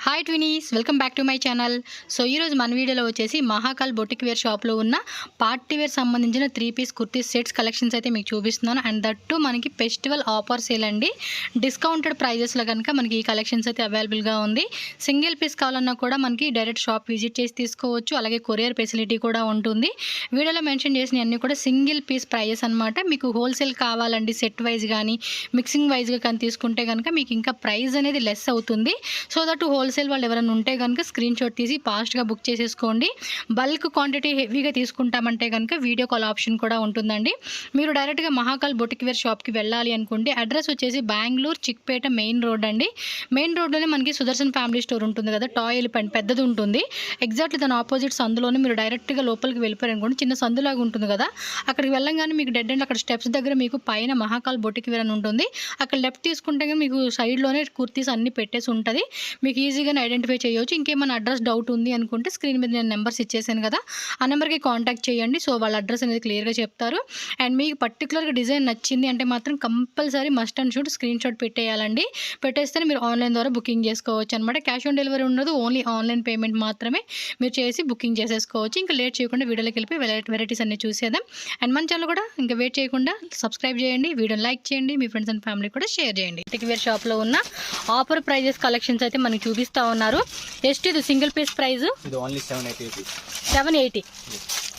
Hi twinnies, welcome back to my channel. So ఈరోజు మన వీడియోలో వచ్చేసి మహాకాల్ బొటిక్ వేర్ షాప్లో ఉన్న పార్టీ వేర్ సంబంధించిన 3-పీస్ కుర్తీ సెట్స్ కలెక్షన్స్ అయితే మీకు చూపిస్తున్నాను. అండ్ దట్టు మనకి ఫెస్టివల్ ఆఫర్ సేల్ అండి. డిస్కౌంటెడ్ ప్రైజెస్లో కనుక మనకి ఈ కలెక్షన్స్ అయితే అవైలబుల్గా ఉంది. సింగిల్ పీస్ కావాలన్నా కూడా మనకి డైరెక్ట్ షాప్ విజిట్ చేసి తీసుకోవచ్చు. అలాగే కొరియర్ ఫెసిలిటీ కూడా ఉంటుంది. వీడియోలో మెన్షన్ చేసిన అన్నీ కూడా సింగిల్ పీస్ ప్రైజెస్ అనమాట. మీకు హోల్సేల్ కావాలండి సెట్ వైజ్ కానీ మిక్సింగ్ వైజ్గా కానీ తీసుకుంటే కనుక మీకు ఇంకా ప్రైస్ అనేది లెస్ అవుతుంది. సో దట్ హోల్సేల్ వాళ్ళు ఎవరైనా ఉంటే కనుక స్క్రీన్ షాట్ తీసి ఫాస్ట్గా బుక్ చేసేసుకోండి. బల్క్ క్వాంటిటీ హెవీగా తీసుకుంటామంటే కనుక వీడియో కాల్ ఆప్షన్ కూడా ఉంటుందండి. మీరు డైరెక్ట్గా మహాకాల్ బొటిక్ వేర్ షాప్కి వెళ్ళాలి అనుకుంటే అడ్రస్ వచ్చేసి బెంగళూరు చిక్పేట మెయిన్ రోడ్ అండి. మెయిన్ రోడ్లోనే మనకి సుదర్శన్ ఫ్యామిలీ స్టోర్ ఉంటుంది కదా, టాయ్ ఎలిఫెంట్ పెద్దది ఉంటుంది. ఎగ్జాక్ట్లీ దాని ఆపోజిట్ సందులోనే మీరు డైరెక్ట్గా లోపలికి వెళ్ళిపోయారు అనుకోండి, చిన్న సందులాగా ఉంటుంది కదా, అక్కడికి వెళ్ళంగానే మీకు డెడ్ అండ్ అక్కడ స్టెప్స్ దగ్గర మీకు పైన మహాకాల్ బొటిక్ వేర్ అని ఉంటుంది. అక్కడ లెఫ్ట్ తీసుకుంటే కానీ మీకు సైడ్లోనే కుర్తీస్ అన్నీ పెట్టేసి ఉంటుంది. మీకు ఈజీగానే ఐడెంటిఫై చేయవచ్చు. ఇంకేమైనా అడ్రస్ డౌట్ ఉంది అనుకుంటే స్క్రీన్ మీద నేను నెంబర్స్ ఇచ్చేసాను కదా, ఆ నెంబర్కి కాంటాక్ట్ చేయండి. సో వాళ్ళ అడ్రస్ అనేది క్లియర్గా చెప్తారు. అండ్ మీకు పర్టికులర్గా డిజైన్ నచ్చింది అంటే మాత్రం compulsory must and should screenshot పెట్టేయాలండి. పెట్టేస్తే మీరు ఆన్లైన్ ద్వారా బుకింగ్ చేసుకోవచ్చు అనమాట. క్యాష్ ఆన్ డెలివరీ ఉండదు, ఓన్లీ ఆన్లైన్ పేమెంట్ మాత్రమే మీరు చేసి బుకింగ్ చేసేసుకోవచ్చు. ఇంకా లేట్ చేయకుండా వీడియోలోకి వెళ్ళి వెరైటీస్ అన్ని చూసేద్దాం. అండ్ మన ఛానల్ కూడా ఇంకా వెయిట్ చేయకుండా సబ్స్క్రైబ్ చేయండి, వీడియోని లైక్ చేయండి, మీ ఫ్రెండ్స్ అండ్ ఫ్యామిలీ కూడా షేర్ చేయండి. బొటిక్ వేర్ షాప్లో ఉన్న ఆఫర్ ప్రైజెస్ కలెక్షన్స్ అయితే మనకి చూపిస్తూ ఉన్నారు. ಎಷ್ಟು ಇದು సింగిల్ పీస్ ప్రైస్? ఇది only 780. 780.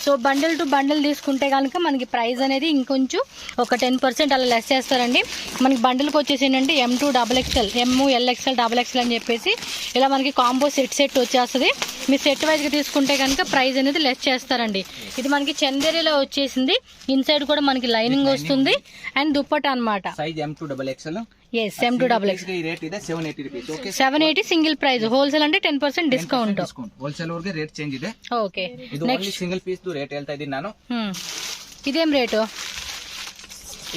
So bundle to bundle తీసుకుంటే కనుక మనకి ప్రైస్ అనేది ఇంకొంచెం ఒక 10% అలా లెస్ చేస్తారండి. మనకి బండిల్కి వచ్చేసి ఏంటంటే M2 XXL, M LXL XXL అని చెప్పేసి ఇలా మనకి కాంబో సెట్ వచ్చేస్తుంది. మీరు సెట్ వైజ్గా తీసుకుంటే కనుక ప్రైస్ అనేది లెస్ చేస్తారండి. ఇది మనకి చందేరిలో వచ్చేసింది. ఇన్సైడ్ కూడా మనకి లైనింగ్ వస్తుంది అండ్ దుప్పట అనమాట. Size M2 XXL. Yes, M2 XXL. ఈ రేట్ ಇದೆ 780 rupees. Okay, 780 single price. Wholesale అంటే 10% డిస్కౌంట్. హోల్సేల్ ఊరికి రేట్ చేంజ్ ಇದೆ. ఓకే, ಇದು ಓನ್ಲಿ ಸಿಂಗಲ್ ಪೀಸ್ ರೇಟ್ ಹೇಳ್ತಾ ಇದ್ದೀನಿ ನಾನು. ఇదేం రేటు?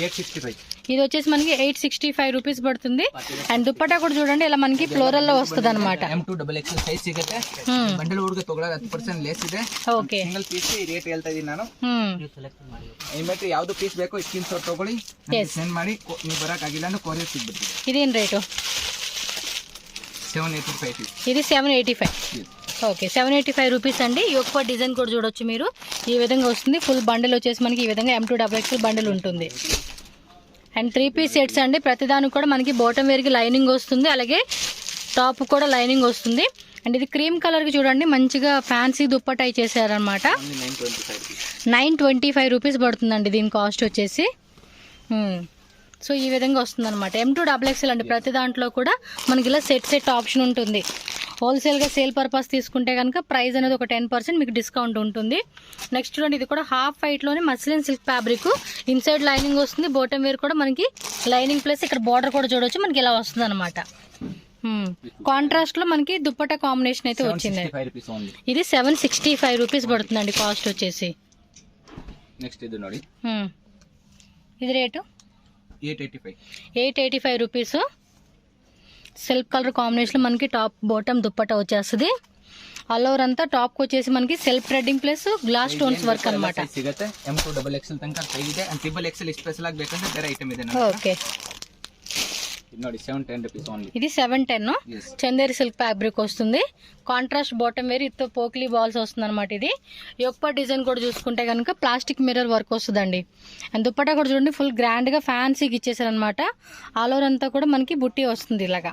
865. ఇది వచ్చేసి మనకి 865 రూపీస్ పడుతుంది. అండ్ దుప్పట్టా కూడా చూడండి ఇలా మనకి ఫ్లోరల్ లో వస్తుంది అనమాట. M2 XXL సైజ్ ಸಿಗುತ್ತೆ. ಬಂಡಲ್ ಊರಿಗೆ ತಗೊಳ್ಳೋದು 10% ಲೆಸ್ ಇದೆ. ಓಕೆ, ಸಿಂಗಲ್ ಪೀಸ್ ಈ ರೇಟ್ ಹೇಳ್ತಾ ಇದ್ದೀನಿ ನಾನು. ಇಮಿಡಿಯೇಟ್ ಯಾವ್ದು ಪೀಸ್ ಬೇಕೋ ಸ್ಕ್ರೀನ್ ಶಾಟ್ ತಗೊಳ್ಳಿ, ಸೆಂಡ್ ಮಾಡಿ. ನೀವು ಬರಕ್ಕಾಗಿಲ್ಲ ಅಂದ್ರೆ ಕೊರಿಯರ್ ಸಿಗ್ಬಿಡ್ತೀವಿ. ఇదేం రేటు? 785. ఇది 785. ఓకే, 785 రూపీస్ అండి. యొక్క డిజైన్ కూడా చూడొచ్చు మీరు, ఈ విధంగా వస్తుంది. ఫుల్ బండిల్ వచ్చేసి మనకి ఈ విధంగా M2 XXL బండిల్ ఉంటుంది. అండ్ 3-పీస్ సెట్స్ అండి. ప్రతిదానికి కూడా మనకి బాటమ్ వేర్కి లైనింగ్ వస్తుంది, అలాగే టాప్ కూడా లైనింగ్ వస్తుంది. అండ్ ఇది క్రీమ్ కలర్కి చూడండి మంచిగా ఫ్యాన్సీ దుప్పటా చేశారనమాట. 925 రూపీస్ పడుతుందండి దీని కాస్ట్ వచ్చేసి. సో ఈ విధంగా వస్తుంది అనమాట. M2 XXL అండి. ప్రతి దాంట్లో కూడా మనకి ఇలా సెట్ ఆప్షన్ ఉంటుంది. హోల్సేల్గా సేల్ పర్పస్ తీసుకుంటే కనుక ప్రైస్ అనేది ఒక 10% మీకు డిస్కౌంట్ ఉంటుంది. నెక్స్ట్ చూడండి, ఇది కూడా హాఫ్ వైట్లోనే muslin silk fabric. Inside lining వస్తుంది, బాటమ్ వేర్ కూడా మనకి లైనింగ్ ప్లస్ ఇక్కడ బార్డర్ కూడా చూడవచ్చు. మనకి ఇలా వస్తుంది అనమాట. కాంట్రాస్ట్ లో మనకి దుప్పట్టా కాంబినేషన్ అయితే వచ్చింది. ఇది 765 రూపీస్ పడుతుందండి కాస్ట్ వచ్చేసి. నెక్స్ట్ ఇది ನೋಡಿ, ఇది rate 885 rupees. Silk colour combination మనకి టాప్ బాటమ్ దుప్పట్టా వచ్చేస్తుంది. ఆల్ ఓవర్ అంతా టాప్ వచ్చేసి మనకి self threading plus glass stones work అనమాట. ಸಿಗುತ್ತೆ. M2 XXL ತನಕ ಸೈಜ್ ಇದೆ. ಅಂಡ್ XXL ಸ್ಪೆಷಲ್ ಆಗಿ ಬೇಕಂದ್ರೆ ಬೇರೆ ಐಟಮ್ ಇದೆ. ఓకే, ನೋಡಿ 710 rupees ఓన్లీ. ఇది 710. చందేరి సిల్క్ ఫ్యాబ్రిక్ వస్తుంది. కాంట్రాస్ట్ బాటమ్ వేర్ ఇతో పోక్లీ బాల్స్ వస్తుంది అనమాట. ఇది యొక్క డిజైన్ కూడా చూసుకుంటే కనుక ప్లాస్టిక్ మిర్రర్ వర్క్ వస్తుందండి. అండ్ దుప్పట్టా కూడా చూడండి ఫుల్ గ్రాండ్ గా ఫ్యాన్సీకి ఇచ్చేసారనమాట. ఆల్ ఓవర్ అంతా కూడా మనకి బుట్టి వస్తుంది ఇలాగా.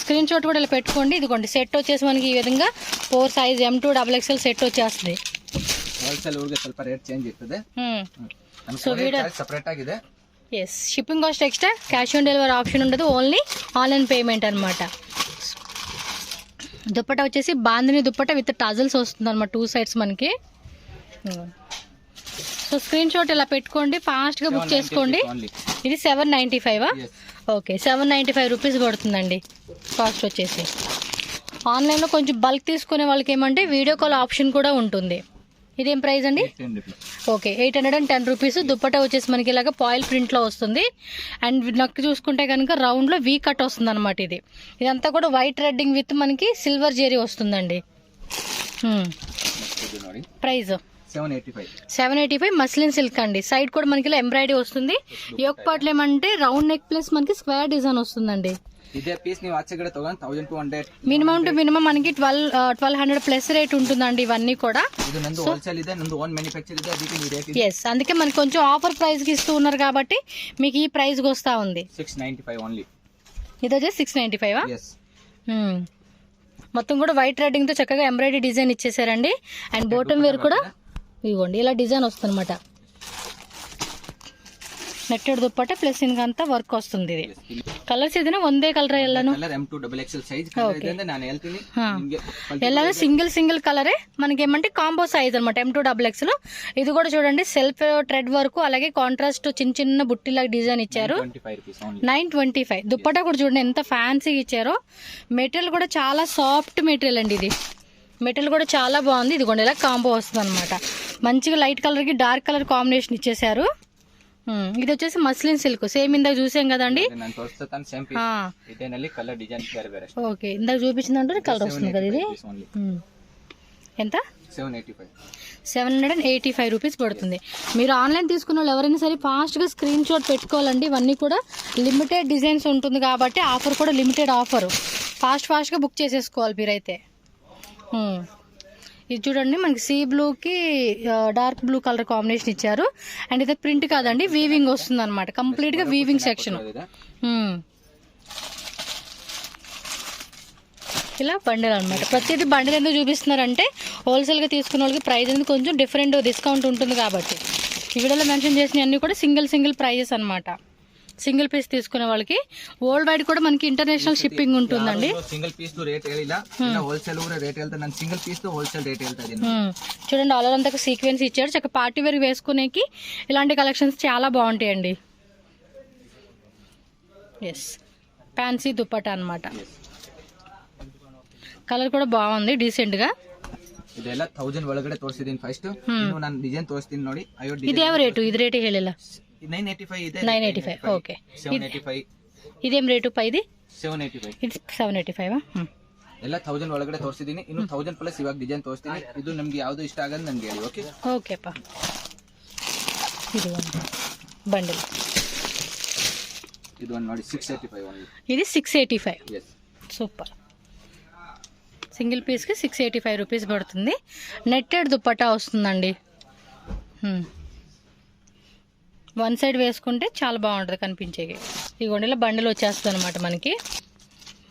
స్క్రీన్ షాట్ కూడా ఇలా పెట్టుకోండి. ఇదిగోండి సెట్ వచ్చేసి మనకి ఈ విధంగా 4 సైజ్ M2 XXL సెట్ వచ్చేస్తుంది. హోల్సేల్ ఊరికి ಸ್ವಲ್ಪ ರೇಟ್ ಚೇಂಜ್ ಇರ್ತದೆ. సో వీడియో సెపరేట్ ಆಗಿದೆ. Yes, shipping cost extra, cash on delivery option ఉండదు, ఓన్లీ ఆన్లైన్ పేమెంట్ అనమాట. దుప్పట్టా వచ్చేసి బాందిని దుప్పట్టా విత్ టజల్స్ వస్తుంది అనమాట 2 సైడ్స్ మనకి. సో స్క్రీన్ షాట్ ఇలా పెట్టుకోండి, ఫాస్ట్గా బుక్ చేసుకోండి. ఇది 795. ఓకే, 795 రూపీస్ పడుతుందండి కాస్ట్ వచ్చేసి. ఆన్లైన్లో కొంచెం బల్క్ తీసుకునే వాళ్ళకి ఏమంటే వీడియో కాల్ ఆప్షన్ కూడా ఉంటుంది. ఇదేం ప్రైస్ అండి? Okay, 810 rupees. దుప్పట్టా వచ్చేసి మనకి ఇలాగ పాయిల్ ప్రింట్లో వస్తుంది. అండ్ నెక్ చూసుకుంటే కనుక రౌండ్లో వీ కట్ వస్తుంది అనమాట. ఇదంతా కూడా వైట్ రెడ్డింగ్ విత్ మనకి సిల్వర్ జెరీ వస్తుందండి. ప్రైస్ 785 మస్లిన్ సిల్క్ అండి. సైడ్ కూడా మనకి ఇలా ఎంబ్రాయిడరీ వస్తుంది. యోక్ పార్ట్లు ఏమంటే రౌండ్ నెక్ ప్లస్ మనకి స్క్వేర్ డిజైన్ వస్తుందండి. ఇదే పీస్ ನೀವು ಆಚೆ ಕಡೆ ತಗೊಂಡು 1200 మినిమం టు మినిమం మనకి 1200 ప్లస్ రేట్ ఉంటుందండి ఇవన్నీ కూడా. ఇది నందు హోల్సేల్ ಇದೆ, నందు ఓన్ మ్యానుఫ్యాక్చర్ ಇದೆ, ಅದಕ್ಕೆ ఈ రేట్ ಇದೆ. ఎస్, అందుకే మనకి కొంచెం ఆఫర్ ప్రైస్ కి ఇస్తూ ఉన్నారు కాబట్టి మీకు ఈ ప్రైస్ కి వస్తా ఉంది. 695 ఓన్లీ. ఇది వచ్చేసి 695. yes మొత్తం కూడా వైట్ థ్రెడ్డింగ్ తో చక్కగా ఎంబ్రాయిడరీ డిజైన్ ఇచ్చేసారండి. అండ్ బాటమ్ వేర్ కూడా ఇవ్వండి ఇలా డిజైన్ వస్తుంది అనమాట. నెట్టెడ్ దుప్పట ప్లస్ ఇంకంతా వర్క్ వస్తుంది. ఇది కలర్స్ ఏదైనా ಒಂದೇ కలర్ ಎಲ್ಲಾನು ಕಲರ್ M2XXL ಸೈಜ್ ಕಲರ್ ಇದೆ ಅಂದ್ರೆ ನಾನು ಹೇಳ್ತೀನಿ ನಿಮಗೆ. ಎಲ್ಲಾನು సింగిల్ కలరే మనకి ఏమంటే కాంబో సైజ్ అనమాట M2XXL. ఇది కూడా చూడండి సెల్ఫ్ థ్రెడ్ వర్క్ అలాగే కాంట్రాస్ట్ చిన్న బుట్టిలా డిజైన్ ఇచ్చారు. 925. దుప్పట కూడా చూడండి ఎంత ఫ్యాన్సీగా ఇచ్చారో. మెటీరియల్ కూడా చాలా సాఫ్ట్ మెటీరియల్ అండి. ఇది మెటీరియల్ కూడా చాలా బాగుంది. ఇది కూడా ఇలా కాంబో వస్తుంది అనమాట. మంచిగా లైట్ కలర్ కి డార్క్ కలర్ కాంబినేషన్ ఇచ్చేసారు. ఇది వచ్చేసి మస్లిన్ సిల్క్ సేమ్ ఇందాక చూసాం కదండి. ఓకే, ఇందాక చూపించిందంటే కలర్ వస్తుంది కదా. ఇది ఎంత? 785 రూపీస్ పడుతుంది. మీరు ఆన్లైన్ తీసుకున్న వాళ్ళు ఎవరైనా సరే ఫాస్ట్గా స్క్రీన్ షాట్ పెట్టుకోవాలండి. ఇవన్నీ కూడా లిమిటెడ్ డిజైన్స్ ఉంటుంది కాబట్టి ఆఫర్ కూడా లిమిటెడ్ ఆఫర్. ఫాస్ట్గా బుక్ చేసేసుకోవాలి మీరైతే. ఇది చూడండి మనకి సీ బ్లూకి డార్క్ బ్లూ కలర్ కాంబినేషన్ ఇచ్చారు. అండ్ ఇది ప్రింట్ కాదండి, వీవింగ్ వస్తుంది అనమాట. కంప్లీట్గా వీవింగ్ సెక్షన్. ఇలా బండిల్ అనమాట. ప్రతిదీ బండిల్ ఎందుకు చూపిస్తున్నారంటే హోల్సేల్గా తీసుకున్న వాళ్ళకి ప్రైస్ అనేది కొంచెం డిఫరెంట్ డిస్కౌంట్ ఉంటుంది కాబట్టి. ఈ వీడియోలో మెన్షన్ చేసిన అన్ని కూడా సింగిల్ ప్రైజెస్ అనమాట. సింగిల్ పీస్ తీసుకునే వాళ్ళకి వరల్డ్ వైడ్ కూడా మనకి ఇంటర్నేషనల్ షిప్పింగ్ ఉంటుందండి. Single piece rate wholesale rate వెళ్తాను. సింగిల్ పీస్ హోల్సేల్ రేట్ వెళ్తాను. చూడండి ఆల్ ఓవర్ అంతా సీక్వెన్స్ ఇచ్చారు. చక్కగా పార్టీ వేర్ వేసుకునేకి ఇలాంటి కలెక్షన్స్ చాలా బాగుంటాయండి. ఎస్, ఫ్యాన్సీ దుప్పట అనమాట. కలర్ కూడా బాగుంది డీసెంట్ గా. ಇದೆಲ್ಲ 1000 ಒಳಗಡೆ ತೋರಿಸಿದೀನಿ. ಫಸ್ಟ್ ನಾನು ಡಿಸೈನ್ ತೋರಿಸ್ತೀನಿ ನೋಡಿ. ಇದು ಯಾವ ರೇಟು? ಇದು ರೇಟ್ ಹೇಳಿಲ್ಲ. 985 ಇದೆ. 985. ಓಕೆ. 785. ಇದೇಂ ರೇಟು ಪಾ? ಇದು 785. ಇದು 785. ಎಲ್ಲ 1000 ಒಳಗಡೆ ತೋರಿಸಿದೀನಿ. ಇನ್ನು 1000 ಪ್ಲಸ್ ಇವಾಗ ಡಿಸೈನ್ ತೋರಿಸ್ತೀನಿ. ಇದು ನಿಮಗೆ ಯಾವುದು ಇಷ್ಟ ಆಗಲ್ಲ ನನಗೆ ಹೇಳಿ. ಓಕೆ ಓಕೆ ಪಾ. ಇದು ಒಂದು ಬಂಡಲ್. ಇದು ಒಂದು ನೋಡಿ 685 ಓನ್ಲಿ. ఇది 685. yes super. సింగిల్ పీస్కి 685 రూపీస్ పడుతుంది. నెట్టెడ్ దుప్పటా వస్తుందండి. వన్ సైడ్ వేసుకుంటే చాలా బాగుంటుంది కనిపించేది. ఈ గొండెలో బండిల్ వచ్చేస్తుంది అనమాట మనకి.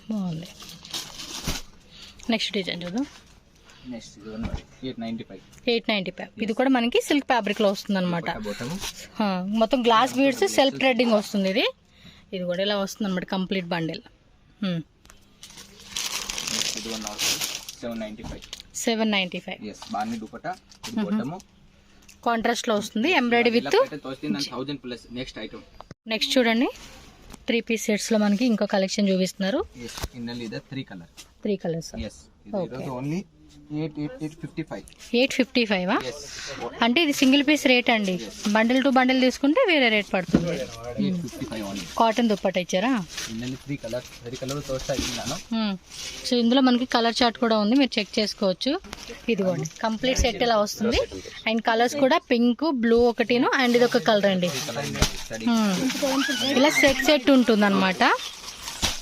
బాగుంది. నెక్స్ట్ డిజైన్ చూద్దాం. 895. ఇది కూడా మనకి సిల్క్ ఫ్యాబ్రిక్లో వస్తుంది అనమాట. మొత్తం గ్లాస్ బీడ్స్ సెల్ఫ్ థ్రెడ్డింగ్ వస్తుంది. ఇది కూడా ఇలా వస్తుంది అనమాట కంప్లీట్ బండిల్. 795. yes బాని దుపట్టా. ఇది బొట్టము కాంట్రాస్ట్ లో వస్తుంది. Embroidery with 1000 plus. Next item. Next చూడండి 3 పీస్ సెట్స్ లో మనకి ఇంకో కలెక్షన్ చూపిస్తున్నారు. yes ఇన్నల్ ಇದೆ 3 కలర్స్. yes ఇది ఓన్లీ 855. 855. అంటే ఇది సింగిల్ పీస్ రేట్ అండి. బండిల్ టు బండిల్ తీసుకుంటే వేరే రేట్ పడుతుంది. 855 ఓన్లీ. కాటన్ దుప్పట్టా ఇచ్చారా? ఇన్నల్ 3 కలర్ తోస్తా ఇన్నాను. సో ఇందులో మనకి కలర్ చార్ట్ కూడా ఉంది, మీరు చెక్ చేసుకోవచ్చు. ఇదిగోండి కంప్లీట్ సెట్ ఇలా వస్తుంది. అండ్ కలర్స్ కూడా పింక్, బ్లూ ఒకటిను అండ్ ఇది ఒక కలర్ అండి. ఇలా సెట్ ఉంటుంది అనమాట.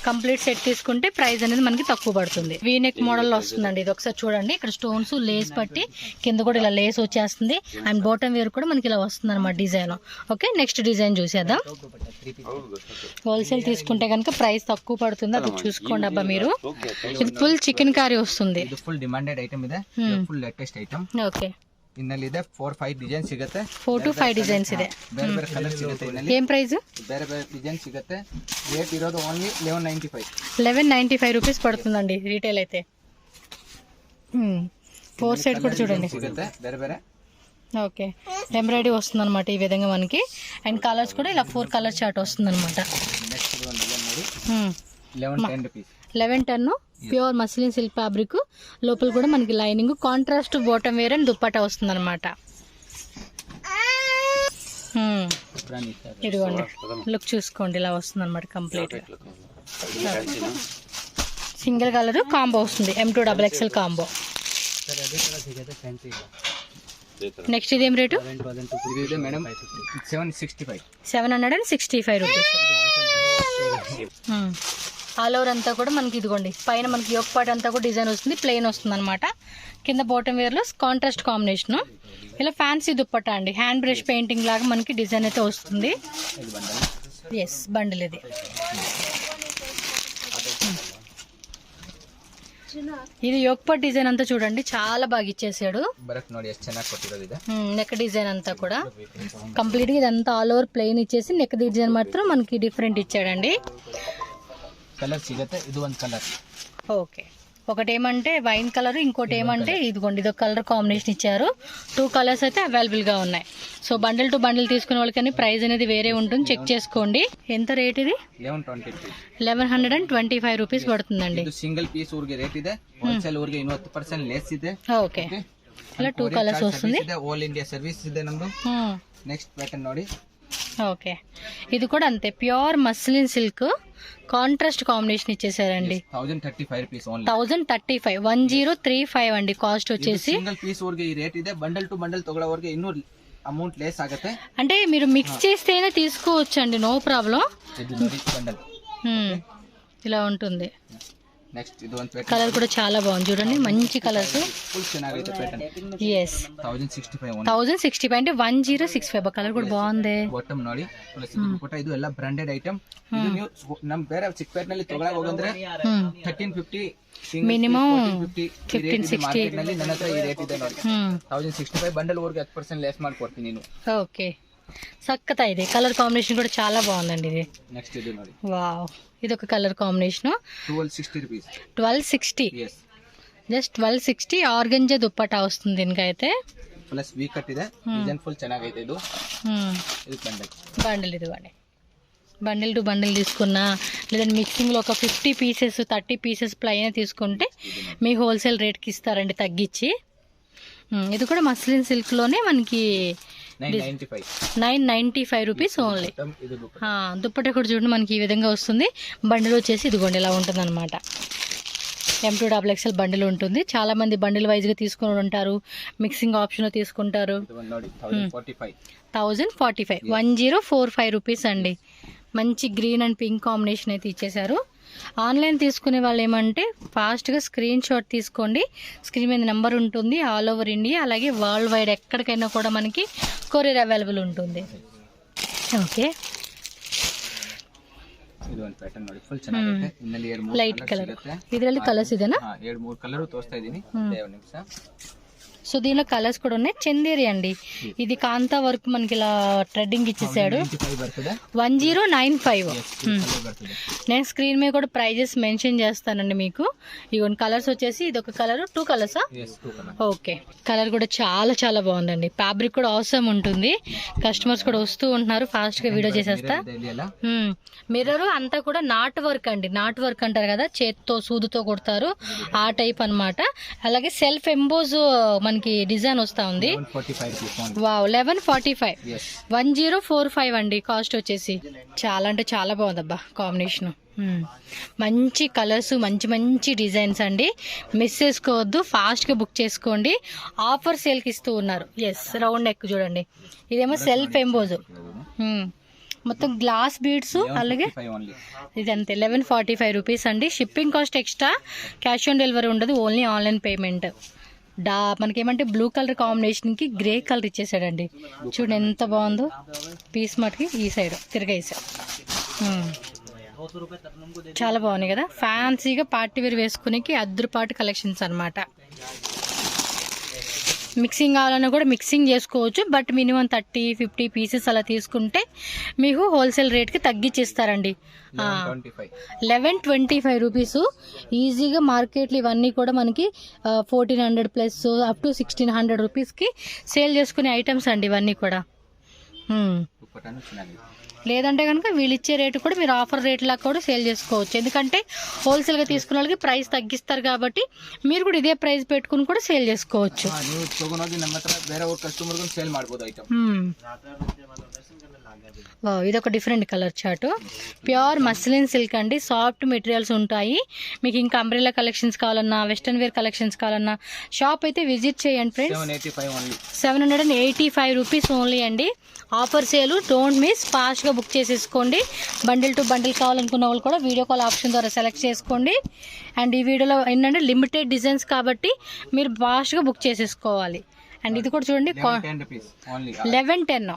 కంప్లీట్ సెట్ తీసుకుంటే ప్రైస్ అనేది మనకి తక్కువ పడుతుంది. వీనెక్ మోడల్లో వస్తుందండి. ఇది ఒకసారి చూడండి. ఇక్కడ స్టోన్స్ లేస్ పట్టి కింద కూడా ఇలా లేస్ వచ్చేస్తుంది. అండ్ బాటమ్ వేర్ కూడా మనకి ఇలా వస్తుంది అనమాట డిజైన్. ఓకే, నెక్స్ట్ డిజైన్ చూసేద్దాం. హోల్సేల్ తీసుకుంటే కనుక ప్రైస్ తక్కువ పడుతుంది, అది చూసుకోండి అబ్బా మీరు. ఇది ఫుల్ చికెన్ కర్రీ వస్తుంది. ఫుల్ డిమాండెడ్ ఐటమ్ ಇದೆ. Full latest item. ఓకే, ಇನ್ನಲ್ಲಿದೆ 4-5 ಡಿಸೈನ್ ಸಿಗುತ್ತೆ. 4 to 5 ಡಿಸೈನ್ಸ್ ಇದೆ. ಬೇರೆ ಬೇರೆ ಕಲರ್ ಸಿಗುತ್ತೆ. ಇನ್ನಲ್ಲಿ ಏನ್ ಪ್ರೈಸ್? ಬೇರೆ ಬೇರೆ ಡಿಸೈನ್ ಸಿಗುತ್ತೆ. ರೇಟ್ ಇರೋದು ಓನ್ಲಿ 1195. 1195 రూపీస్ పడుతుందండి రీటైల్ అయితే. 4 సెట్ కూడా చూడండి సిಗುತ್ತೆ ಬೇರೆ ಬೇರೆ. ఓకే, ఎంబ్రాయిడరీ వస్తుంది అనమాట ఈ విధంగా మనకి. అండ్ కలర్స్ కూడా ఇలా 4 కలర్ చార్ట్ వస్తుంది అనమాట. నెక్స్ట్ వన్ డిజైన్ ನೋಡಿ 1110 rupees. 1110 pure muslin silk fabric. లోపల కూడా మనకి lining, contrast bottom wear and dupatta వస్తుంది అనమాట. ఇదిగోండి లుక్ చూసుకోండి, ఇలా వస్తుంది అనమాట కంప్లీట్. సింగిల్ కలర్ కాంబో వస్తుంది. M2XXL combo. నెక్స్ట్ ఇదేం రేటు? 765. 765 రూపీస్. ఆల్ ఓవర్ అంతా కూడా మనకి ఇదిగోండి పైన మనకి యోక్ పార్ట్ అంతా కూడా డిజైన్ వస్తుంది, ప్లెయిన్ వస్తుంది అనమాట. కింద బాటమ్ వేర్లో కాంట్రాస్ట్ కాంబినేషను. ఇలా ఫ్యాన్సీ దుప్పట్టా అండి, హ్యాండ్ బ్రష్ పెయింటింగ్ లాగా మనకి డిజైన్ అయితే వస్తుంది. ఎస్ బండిల్ ఇది. ఇది యోక్ పార్ట్ డిజైన్ అంతా చూడండి చాలా బాగా ఇచ్చేసాడు. నెక్ డిజైన్ అంతా కూడా కంప్లీట్ గా ఇదంతా ఆల్ ఓవర్ ప్లెయిన్ ఇచ్చేసి నెక్ డిజైన్ మాత్రం మనకి డిఫరెంట్ ఇచ్చాడండి. ఓకే, ఒకటి ఏమంటే వైన్ కలర్, ఇంకోటి ఏమంటే ఇదిగోండి ఇదొక కలర్ కాంబినేషన్ ఇచ్చారు. 2 కలర్స్ అయితే అవైలబుల్ గా ఉన్నాయి. సో బండిల్ టు బండిల్ తీసుకునే వాళ్ళకని ప్రైస్ అనేది వేరే ఉంటుంది, చెక్ చేసుకోండి. ఎంత రేట్ ఇది? 1125 రూపీస్ పడుతుందండి. సింగిల్ పీస్ ఊరికి రేట్ ಇದೆ, ಹೋಲ್ಸೇಲ್ ಊರಿಗೆ 20% ಲೆಸ್ ಇದೆ. ఓకే, ఇలా 2 కలర్స్ వస్తుంది. ఆల్ ఇండియా సర్వీస్ ಇದೆ ನಮ್ದು. నెక్స్ట్ ప్యాటర్న్ ನೋಡಿ. ఓకే, ఇది కూడా అంతే pure muslin silk contrast combination ఇచ్చేసారండి. 1035 రూపీస్ ఓన్లీ. 1035 అండి కాస్ట్ వచ్చేసి. సింగిల్ పీస్ ఊರಿಗೆ ఈ రేట్ ಇದೆ, బండల్ టు బండల్ ತಗೊಳ್ಳೋವರೆಗೆ ಇನ್ನೂ అమౌంట్ లెస్ ఆಗುತ್ತೆ. అంటే మీరు మిక్స్ చేస్తేనే తీసుకోవచ్చు అండి, నో ప్రాబ్లం. ఇలా ఉంటుంది. నెక్స్ట్ ఇది ಒಂದು కలర్ కూడా చాలా బాగుంది చూడండి, మంచి కలర్స్. ఫుల్ ಚೆನ್ನಾಗಿದೆ ಪ್ಯಾಟರ್ನ್. yes 1065 అంటే 1065 ಕಲರ್ ಕೂಡ ಬಾగుಂದೆ. ಬಾಟಮ್ ನೋಡಿ ಫೋಟೋ, ಇದು ಎಲ್ಲ ಬ್ರಾಂಡೆಡ್ ಐಟಮ್. ಇದು ನೀವು ನಮ್ಮ ಬೇರೆ ಚಿಕ್ಕಪೇಟೆ ನಲ್ಲಿ ತಗೊಳ್ಳೋಕೆ ಹೋಗಂದ್ರೆ 1350 ಮಿನಿಮಮ್ 1560 ಮಾರ್ಕೆಟ್ ನಲ್ಲಿ ನನ್ನ ಹತ್ರ ಈ ರೇಟ್ ಇದೆ ನೋಡಿ. 1065 ಬಂಡಲ್ ಊರಿಗೆ 10% ಲೆಸ್ ಮಾಡಿ ಕೊಡ್ತೀನಿ ನೀನು. ఓకే, సక్కతా ಇದೆ. కలర్ కాంబినేషన్ కూడా చాలా బాగుందండి ఇది. నెక్స్ట్ ఇది ನೋಡಿ. వావ్, ఇది ఒక colour combination. 1260 rupees. 1260. yes, just 1260. Organza dupatta వస్తుంది దీనికైతే. ప్లస్ వీ కట్ ಇದೆ, ಡಿಸೈನ್ ಫುಲ್ ಚೆನ್ನಾಗೈತೆ ಇದು. ఇది బండిల్ ఇది వాడే బండిల్ టు బండిల్ తీసుకున్నా, లేదంటే మిక్సింగ్లో ఒక 50 పీసెస్ 30 పీసెస్ ప్లైన్ తీసుకుంటే మీ హోల్సేల్ రేట్కి ఇస్తారండి తగ్గించి. ఇది కూడా మస్లిన్ సిల్క్లోనే మనకి 995 రూపీస్ ఓన్లీ. దుప్పట కూడా చూడండి మనకి ఈ విధంగా వస్తుంది. బండిల్ వచ్చేసి ఇదిగోండి ఇలా ఉంటుంది అనమాట. M2XXL బండిల్ ఉంటుంది. చాలా మంది బండిల్ వైజ్గా తీసుకుని ఉంటారు, మిక్సింగ్ ఆప్షన్ తీసుకుంటారు. 1045 1045 రూపీస్ అండి. మంచి గ్రీన్ అండ్ పింక్ కాంబినేషన్ అయితే ఇచ్చేసారు. ఆన్లైన్ తీసుకునే వాళ్ళు ఏమంటే ఫాస్ట్గా స్క్రీన్ షాట్ తీసుకోండి, స్క్రీన్ మీద నెంబర్ ఉంటుంది. ఆల్ ఓవర్ ఇండియా అలాగే వరల్డ్ వైడ్ ఎక్కడికైనా కూడా మనకి కొరియర్ అవైలబుల్ ఉంటుంది. Okay, light colour. ಇದರಲ್ಲಿ ಕಲರ್ಸ್ ಇದೆನಾ? 2-3 ಕಲರ್ ತೋರಿಸ್ತಾ ಇದೀನಿ. సో దీనిలో కలర్స్ కూడా ఉన్నాయి. చందేరి అండి, ఇది కాంతా వర్క్ మనకి ఇలా థ్రెడ్డింగ్ ఇచ్చేసాడు. 1095. నేను స్క్రీన్ మీద కూడా ప్రైజెస్ మెన్షన్ చేస్తానండి మీకు. ఇవన్నీ కలర్స్ వచ్చేసి ఇది ఒక కలర్, 2 కలర్సా? ఓకే, కలర్ కూడా చాలా చాలా బాగుందండి. ఫ్యాబ్రిక్ కూడా అవసరం ఉంటుంది. కస్టమర్స్ కూడా వస్తూ ఉంటున్నారు, ఫాస్ట్ గా వీడియో చేసేస్తా. మిర్రర్ అంతా కూడా నాట్ వర్క్ అండి, నాట్ వర్క్ అంటారు కదా, చేత్తో సూదుతో కొడతారు ఆ టైప్ అన్నమాట. అలాగే సెల్ఫ్ ఎంబోజ్ మనకి డిజైన్ వస్తా ఉంది. వావ్ 1145. 1045 అండి కాస్ట్ వచ్చేసి. చాలా అంటే చాలా బాగుంది అబ్బా కాంబినేషన్. మంచి కలర్స్, మంచి మంచి డిజైన్స్ అండి. మిస్ చేసుకోవద్దు, ఫాస్ట్గా బుక్ చేసుకోండి. ఆఫర్ సేల్కి ఇస్తూ ఉన్నారు. ఎస్, రౌండ్ నెక్ చూడండి, ఇదేమో సెల్ఫ్ ఎంబోజ్, మొత్తం గ్లాస్ బీడ్స్. అలాగే ఇదంతే 1145 రూపీస్ అండి. Shipping cost extra, cash on delivery ఉండదు, ఓన్లీ ఆన్లైన్ పేమెంట్. మనకేమంటే బ్లూ కలర్ కాంబినేషన్కి గ్రే కలర్ ఇచ్చేసాడండి. చూడండి ఎంత బాగుందో పీస్ మటుకి. ఈ సైడ్ తిరగేసా, చాలా బాగున్నాయి కదా. ఫ్యాన్సీగా పార్టీ వేర్ వేసుకునేకి అద్దరుపాటు కలెక్షన్స్ అనమాట. మిక్సింగ్ కావాలన్నా కూడా మిక్సింగ్ చేసుకోవచ్చు, బట్ మినిమం 30-50 పీసెస్ అలా తీసుకుంటే మీకు హోల్సేల్ రేట్కి తగ్గించిస్తారండి. 1125 రూపీస్. ఈజీగా మార్కెట్లో ఇవన్నీ కూడా మనకి 1400 ప్లస్ అప్ టు 1600 రూపీస్కి సేల్ చేసుకునే ఐటమ్స్ అండి ఇవన్నీ కూడా. లేదంటే కనుక వీళ్ళు ఇచ్చే రేటు కూడా మీరు ఆఫర్ రేట్లా కూడా సేల్ చేసుకోవచ్చు. ఎందుకంటే హోల్సేల్గా తీసుకున్న వాళ్ళకి ప్రైస్ తగ్గిస్తారు కాబట్టి మీరు కూడా ఇదే ప్రైస్ పెట్టుకుని కూడా సేల్ చేసుకోవచ్చు. ఇది ఒక different colour chart. Pure muslin silk అండి, సాఫ్ట్ మెటీరియల్స్ ఉంటాయి. మీకు ఇంకా అంబ్రెల్లా కలెక్షన్స్ కావాలన్నా, వెస్ట్రన్ వేర్ కలెక్షన్స్ కావాలన్నా షాప్ అయితే విజిట్ చేయండి ఫ్రెండ్స్. 785 రూపీస్ ఓన్లీ అండి. ఆఫర్ సేలు, డోంట్ మిస్. ఫాస్ట్గా బుక్ చేసేసుకోండి. బండిల్ టు బండిల్ కావాలనుకున్న వాళ్ళు కూడా వీడియో కాల్ ఆప్షన్ ద్వారా సెలెక్ట్ చేసుకోండి. అండ్ ఈ వీడియోలో ఏంటంటే లిమిటెడ్ డిజైన్స్ కాబట్టి మీరు ఫాస్ట్గా బుక్ చేసేసుకోవాలి. అండ్ ఇది కూడా చూడండి 1110.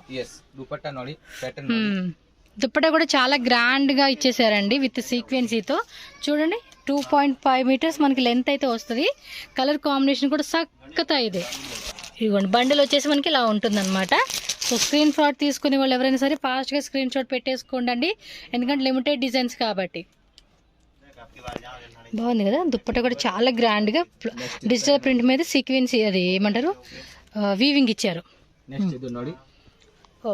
దుప్పట్టా కూడా చాలా గ్రాండ్గా ఇచ్చేసారండి విత్ సీక్వెన్సీతో. చూడండి 2.5 మీటర్స్ మనకి లెంత్ అయితే వస్తుంది. కలర్ కాంబినేషన్ కూడా సక్కతా ఇదే. ఇదిగోండి బండిల్ వచ్చేసి మనకి ఇలా ఉంటుంది అనమాట. సో స్క్రీన్ షాట్ తీసుకునే వాళ్ళు ఎవరైనా సరే ఫాస్ట్గా స్క్రీన్ షాట్ పెట్టేసుకోండి, ఎందుకంటే లిమిటెడ్ డిజైన్స్ కాబట్టి. బాగుంది కదా, దుప్పట్టా కూడా చాలా గ్రాండ్గా డిజిటల్ ప్రింట్ మీద సీక్వెన్సీ అది ఏమంటారు వీవింగ్ ఇచ్చారు.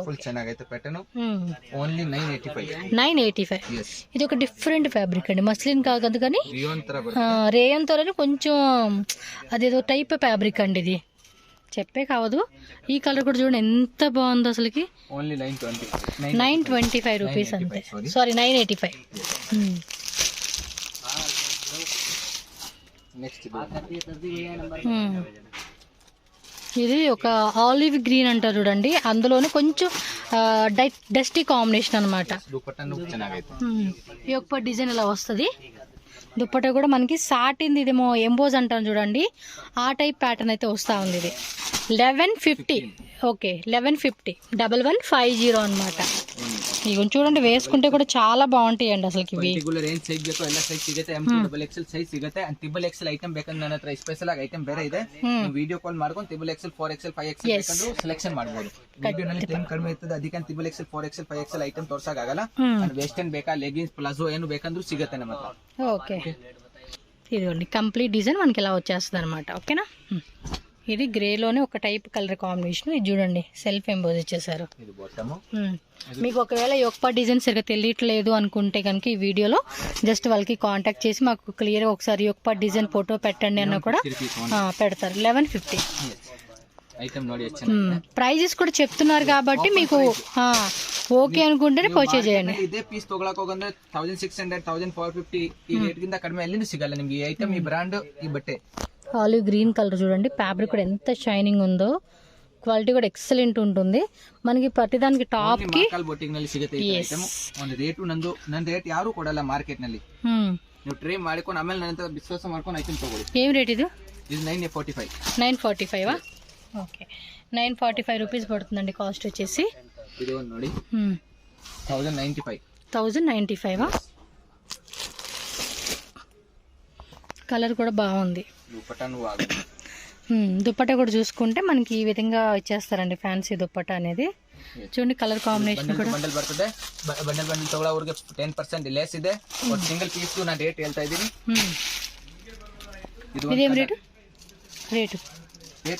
ಫುಲ್ ಚೆನ್ನಾಗೈತೆ ಪ್ಯಾಟರ್ನ್ ಓನ್ಲಿ 985. ఇది ఒక డిఫరెంట్ ఫ్యాబ్రిక్ అండి, మస్లిన్ కాదు కానీ రేయన్ త్వరని కొంచెం అదేదో టైప్ ఫ్యాబ్రిక్ అండి. ఇది చెప్పే కావదు. ఈ కలర్ కూడా చూడండి ఎంత బాగుందో అసలుకి. ఓన్లీ 925 రూపీస్ అంతే, సారీ 985. ఇది ఒక ఆలివ్ గ్రీన్ అంటారు చూడండి, అందులోనే కొంచెం డస్టీ కాంబినేషన్ అనమాట. ఈ యొక్క డిజైన్ ఇలా వస్తుంది. దుప్పట్టా కూడా మనకి సాటింది, ఇదేమో ఎంబోజ్ అంటాను చూడండి, ఆ టైప్ ప్యాటర్న్ అయితే వస్తూ ఉంది. ఇది 1150. ఓకే 1150, 1150 అనమాట. ఇవి చూడండి వేసుకుంటే కూడా చాలా బాగుంటాయండి అసలు. ఇవి ರೇಂಜ್ ಸೈಜ್ ಬೇಕು, ಎಲ್ಲ ಸೈಜ್ ಸಿಗುತ್ತೆ. M XXL ಸೈಜ್ ಸಿಗುತ್ತೆ. ಅಂಡ್ XXL ಐಟಮ್ ಬೇಕಂದ್ರೆ ನನ್ನ ಹತ್ರ ಸ್ಪೆಷಲ್ ಆಗಿ ಐಟಮ್ ಬೇರೆ ಇದೆ. ನೀವು ವಿಡಿಯೋ ಕಾಲ್ ಮಾಡ್ಕೊಂಡು XXL 4XL 5XL ಬೇಕಂದ್ರೆ ಸೆಲೆಕ್ಷನ್ ಮಾಡಬಹುದು. ವಿಡಿಯೋನಲ್ಲಿ ಟೈಮ್ ಕಡಿಮೆ ಇರ್ತದೆ, ಅದಕ್ಕೆ XXL 4XL 5XL ಐಟಮ್ ತೋರ್ಸಕ್ ಆಗಲ್ಲ. ಅಂಡ್ ವೆಸ್ಟರ್ನ್ ಬೇಕಾ, ಲೆಗಿನ್ಸ್, ಪ್ಲಾಜೋ ಏನು ಬೇಕಂದ್ರೂ ಸಿಗುತ್ತೆ ನಮ್ಮ ಹತ್ರ. ఓకే ఇదిగోండి కంప్లీట్ డిజైన్ మనకి ఇలా వచ్చేస్తుంది అనమాట. ఓకేనా. ఇది గ్రేలోనే ఒక టైప్ కలర్ కాంబినేషన్. ఇది చూడండి సెల్ఫ్ ఎంబోజ్ ఇచ్చేసారు. మీకు ఒకవేళ యొక్క డిజైన్ సరిగ్గా తెలియట్లేదు అనుకుంటే కనుక ఈ వీడియోలో జస్ట్ వాళ్ళకి కాంటాక్ట్ చేసి మాకు క్లియర్గా ఒకసారి యొక్క డిజైన్ ఫోటో పెట్టండి అన్న కూడా పెడతారు. 1150. ప్రైజెస్ కూడా చెప్తున్నారు కాబట్టి మీకు ఓకే అనుకుంటేనే పర్చేజ్ చేయండి. ಇದೇ ಪೀಸ್ ತಗೊಳಕ್ ಹೋಗಂದ್ರೆ 1600 1450 ಈ ರೇಟ್ ಗಿಂತ ಕಡಿಮೆ ಎಲ್ಲಿಂದ ಸಿಗಲ್ಲ ನಿಮ್ಗೆ. ಈ ಐಟಮ್, ಈ ಬ್ರಾಂಡ್, ಈ ಬಟ್ಟೆ. ఆలివ్ గ్రీన్ కలర్ చూడండి, ఫ్యాబ్రిక్ కూడా ఎంత షైనింగ్ ఉందో, క్వాలిటీ కూడా ఎక్సలెంట్ ఉంటుంది. మనకి ప్రతిదానికి టాప్ కి బొటిక్ ನಲ್ಲಿ ಸಿಗುತ್ತೆ ಈ ಐಟಮ್. ಒಂದು ರೇಟ್ ನನ್ನ ರೇಟ್ ಯಾರು ಕೊಡಲ್ಲ ಮಾರ್ಕೆಟ್ ನಲ್ಲಿ. ನೀವು ಟ್ರೈ ಮಾಡಿಕೊಂಡು ಆಮೇಲೆ ನನ್ನ ಹತ್ರ ವಿಶ್ವಾಸ ಮಾಡ್ಕೊಂಡು ಐಟಮ್ ತಗೊಳ್ಳಿ. ఏం రేట్ ఇది? ఇది 945. 945 ఓకే 945 రూపీస్ పడుతుందండి కాస్ట్ వచ్చేసి. ఇది ನೋಡಿ 1095. 1095 కలర్ కూడా బాగుంది. దుప్పట్టా కూడా చూసుకుంటే మనకి ఈ విధంగా ఇచ్చేస్తారండి ఫ్యాన్సీ దుప్పట్టా అనేది. చూడండి కలర్ కాంబినేషన్ కూడా. ಬಂಡಲ್ ಬರ್ತದೆ, ಬಂಡಲ್ ತಗೊಳ್ಳೋರಿಗೆ 10% ಲೆಸ್ ಇದೆ. ಒಂದು ಸಿಂಗಲ್ ಪೀಸ್ ನಾನು ರೇಟ್ ಹೇಳ್ತಾ ಇದ್ದೀನಿ. ಇದೇನು ರೇಟ್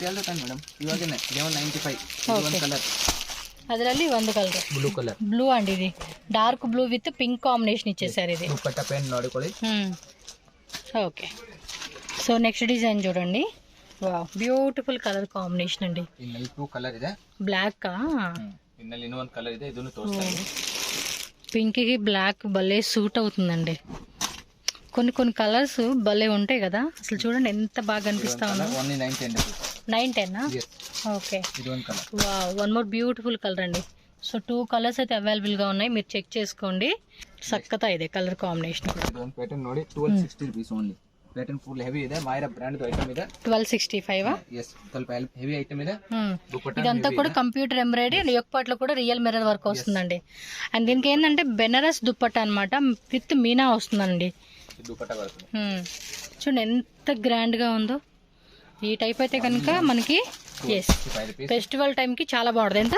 ಹೇಳ್ತಾನೆ ಮೇಡಮ್, ಇವಾಗನೇ 1195. ಒಂದು ಕಲರ್, ಅದರಲ್ಲಿ ಒಂದು ಕಲರ್ ಬ್ಲೂ ಅಂಡ್ ఇది dark blue with pink combination ఇచ్చేసారు. ఇది దుప్పట్టా పెన్ ನೋಡಿಕೊಳ್ಳಿ. ఓకే సో నెక్స్ట్ డిజైన్ చూడండి. వావ్ బ్యూటిఫుల్ కలర్ కాంబినేషన్ అండి. ಇನ್ನಲ್ಲಿ 2 ಕಲರ್ ಇದೆ. బ్లాక్ ಇನ್ನಲ್ಲಿ ಇನ್ನೊಂದು ಕಲರ್ ಇದೆ, ಇದನ್ನು ತೋರಿಸ್ತೀನಿ. పింక్ కి బ్లాక్ భలే సూట్ అవుతుందండి. కొన్ని కలర్స్ భలే ఉంటాయి కదా అసలు. చూడండి ఎంత బాగా అనిపిస్తా ఉందో. 910 okay. Wow one more beautiful colour అండి. సో 2 కలర్స్ అయితే అవైలబుల్ గా ఉన్నాయి, మీరు చెక్ చేసుకోండి. సక్కతా ಇದೆ ಕಲರ್ ಕಾಂಬಿನೇಷನ್. ಇದೊಂದು ಪ್ಯಾಟರ್ನ್ ನೋಡಿ 1260 rupees only. Pattern full heavy ಇದೆ, ಮಾಯರಾ ಬ್ರಾಂಡ್ ಐಟಮ್ ಇದೆ. 1265 yes ಸ್ವಲ್ಪ ಹೆವಿ ಐಟಮ್ ಇದೆ. ఇదంతా కూడా కంప్యూటర్ ఎంబ్రాయిడరీ, యొక్కపాట్లో కూడా రియల్ మిర్రర్ వర్క్ వస్తుందండి. అండ్ దీనికి ఏంటంటే బెనారస్ దుప్పట్టా అన్నమాట, విత్ మీనా వస్తుందండి. దుప్పట్టా వస్తుంది. చూడండి ఎంత గ్రాండ్ గా ఉందో. ఈ టైప్ అయితే కనుక మనకి ఫెస్టివల్ టైం కి చాలా బాగుంటుంది. ఎంత?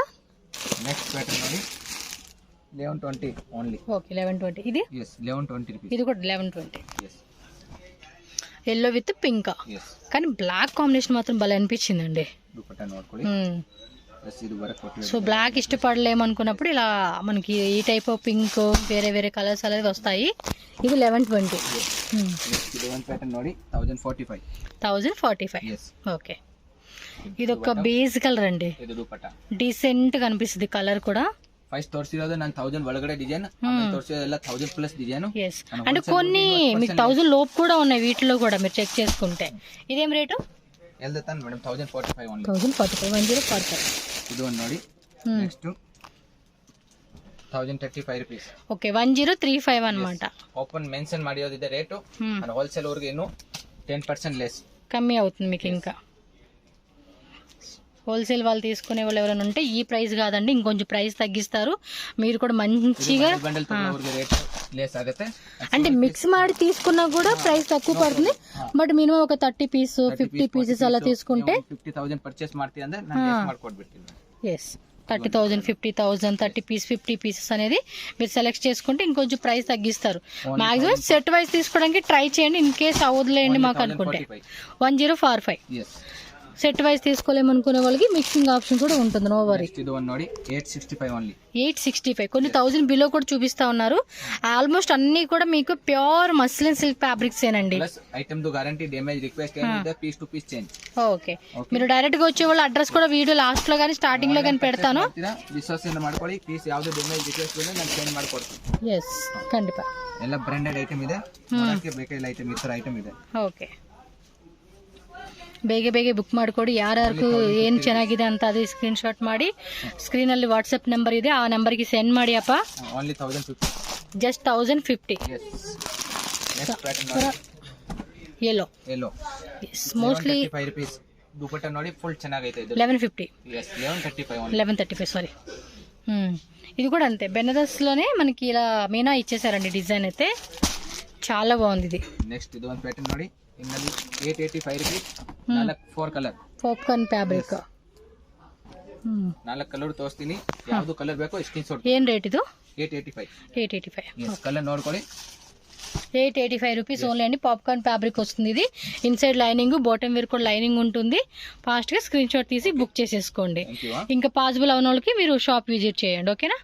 నెక్స్ట్ ప్యాటర్న్ ನೋಡಿ 1120 ఓన్లీ. ఓకే 1120. ఇది 1120 రూపీస్. ఇది కూడా 1120. ఎల్లో విత్ పింక్, కానీ బ్లాక్ కాంబినేషన్ మాత్రం భలే అనిపించిందండి. సో బ్లాక్ ఇష్టపడలేమనుకున్నప్పుడు ఇలా మనకి ఈ టైప్ ఆఫ్ పింక్ వేరే వేరే కలర్స్ అనేది వస్తాయి. ఇది 1120. 1045 ఓకే. ఇది ఒక బేస్ కలర్ అండి, డీసెంట్ గా అనిపిస్తుంది కలర్ కూడా. ಫಸ್ಟ್ ತೋರಿಸಿರೋದು ನಾನು 1000 ಒಳಗಡೆ ಡಿಸೈನ್ ತೋರಿಸಿರೋದೆಲ್ಲ 1000+ ಡಿಸೈನ್. ఎస్ అంటే కొన్ని మీకు 1000 లోపు కూడా ఉన్నాయి వీటిలో కూడా మీరు చెక్ చేసుకుంటే. ఇదేం రేటు? ಎಲ್ದತ್ತಾನ madam 1045 only. 1045 1045. ಇದು ಒಂದು ನೋಡಿ. Next 1035 rupees. ఓకే 1035 అన్నమాట. ఓపెన్ మెన్షన్ ಮಾಡಿರೋದಿದೆ ರೇಟು. అండ్ హోల్సేల్ వరకు ಇನ್ನು 10% లెస్ కమ్మి అవుతుంది మీకు. ఇంకా హోల్సేల్ వాళ్ళు తీసుకునే వాళ్ళు ఎవరైనా ఉంటే ఈ ప్రైస్ కాదండి, ఇంకొంచెం ప్రైస్ తగ్గిస్తారు. మీరు కూడా మంచిగా లెస్ ಆಗುತ್ತೆ. అంటే మిక్స్ ಮಾಡಿ తీసుకున్నా కూడా ప్రైస్ తక్కువ పడుతుంది. బట్ మినిమం ఒక 30 పీస్ 50 పీసెస్ అలా తీసుకుంటే 50,000 పర్చేస్ ಮಾಡ್ತೀವಿ ಅಂದ್ರೆ ನಾನು ಲೆಸ್ ಮಾಡ್ಕೊಡ್ಬಿಡ್ತೀನಿ. ఎస్ 30,000 50,000 30 పీస్ 50 పీసెస్ అనేది మీరు సెలెక్ట్ చేసుకుంటే ఇంకొంచెం ప్రైస్ తగ్గిస్తారు. మాక్సిమం సెట్ వైజ్ తీసుకోవడానికి ట్రై చేయండి. ఇన్ కేస్ అవదులేండి మాకు అనుకుంటే 1045. సెట్ వైజ్ తీసుకోలేమనుకునే వాళ్ళకి మిక్సింగ్ ఆప్షన్ కూడా ఉంటుంది. No worry. ఇది ನೋಡಿ 865 ఓన్లీ. 865 కొన్ని 1000 బిలో కూడా చూపిస్తా ఉన్నారు. ఆల్మోస్ట్ అన్ని కూడా మీకు ప్యూర్ మస్లిన్ సిల్క్ ఫ్యాబ్రిక్స్ ఏనండి. ప్లస్ ఐటమ్ దు గ్యారంటీ డ్యామేజ్ రిక్వెస్ట్ ఏనిದೆ piece to piece change. Okay మీరు డైరెక్ట్ గా వచ్చే వాళ్ళ అడ్రస్ కూడా వీడియో లాస్ట్ లో గానీ స్టార్టింగ్ లో గానీ పెడతాను. ವಿಶ್ವಾಸದಿಂದ ಮಾಡ್ಕೊಳ್ಳಿ. ಪೀಸ್ ಯಾವುದು ಡ್ಯಾಮೇಜ್ ರಿಕ್ವೆಸ್ಟ್ ಬಂದ್ರೆ ನಾನು ಚೇಂಜ್ ಮಾಡ್ಕೊಡ್ತೀನಿ. ಎಸ್ ಖಂಡಿತ ಎಲ್ಲ ಬ್ರಾಂಡೆಡ್ ಐಟಮ್ ಇದೆ. ನೋಡಕ್ಕೆ ಬೇಕಾಗಿಲ್ಲ ಐಟಮ್ ಈ ತರ ಐಟಮ್ ಇದೆ. ಓಕೆ ಬೇಗ ಬೇಗ ಬುಕ್ ಮಾಡಿಕೊಡಿ. ಯಾರ್ಯಾರಿಗೂ ಏನು ಚೆನ್ನಾಗಿದೆ ಅಂತ ಅದು ಸ್ಕ್ರೀನ್ ಶಾಟ್ ಮಾಡಿ ಸ್ಕ್ರೀನಲ್ಲಿ ವಾಟ್ಸಪ್ ನಂಬರ್ ಇದೆ, ಆ ನಂಬರ್ಗೆ ಸೆಂಡ್ ಮಾಡಿ ಅಪ್ಪ. Only 1050. Just 1050. Yellow mostly 5 rupees. Dupatta ನೋಡಿ ಫುಲ್ ಚೆನ್ನಾಗೈತೆ ಇದು. 1150. yes 1135 only. 1135 సారీ. ఇది కూడా అంతే బెనారస్లోనే మనకి ఇలా మీనా ఇచ్చేసారండి. డిజైన్ అయితే చాలా బాగుంది ఇది. నెక్స్ట్ ఇది ಒಂದು ಪ್ಯಾಟರ್ನ್ ನೋಡಿ. ಇನ್ನಲ್ಲಿ 885 rupees. 4 colour popcorn fabric. 4 colour ತೋರಿಸ್ತೀನಿ. ಯಾವುದು ಕಲರ್ ಬೇಕೋ ಸ್ಕ್ರೀನ್ ಶಾಟ್. ಏನು ರೇಟ್ ಇದು? 885. 885. yes ಕಲರ್ ನೋಡ್ಕೊಳ್ಳಿ. 885 రూపీస్ ఓన్లీ అండి. పాప్కార్న్ ఫ్యాబ్రిక్ వస్తుంది ఇది. ఇన్సైడ్ లైనింగ్ బాటమ్ వేర్ కూడా లైనింగ్ ఉంటుంది. ఫాస్ట్గా స్క్రీన్ షాట్ తీసి బుక్ చేసేసుకోండి. ఇంకా పాసిబుల్ అవన వాళ్ళకి మీరు షాప్ విజిట్ చేయండి. ఓకేనా?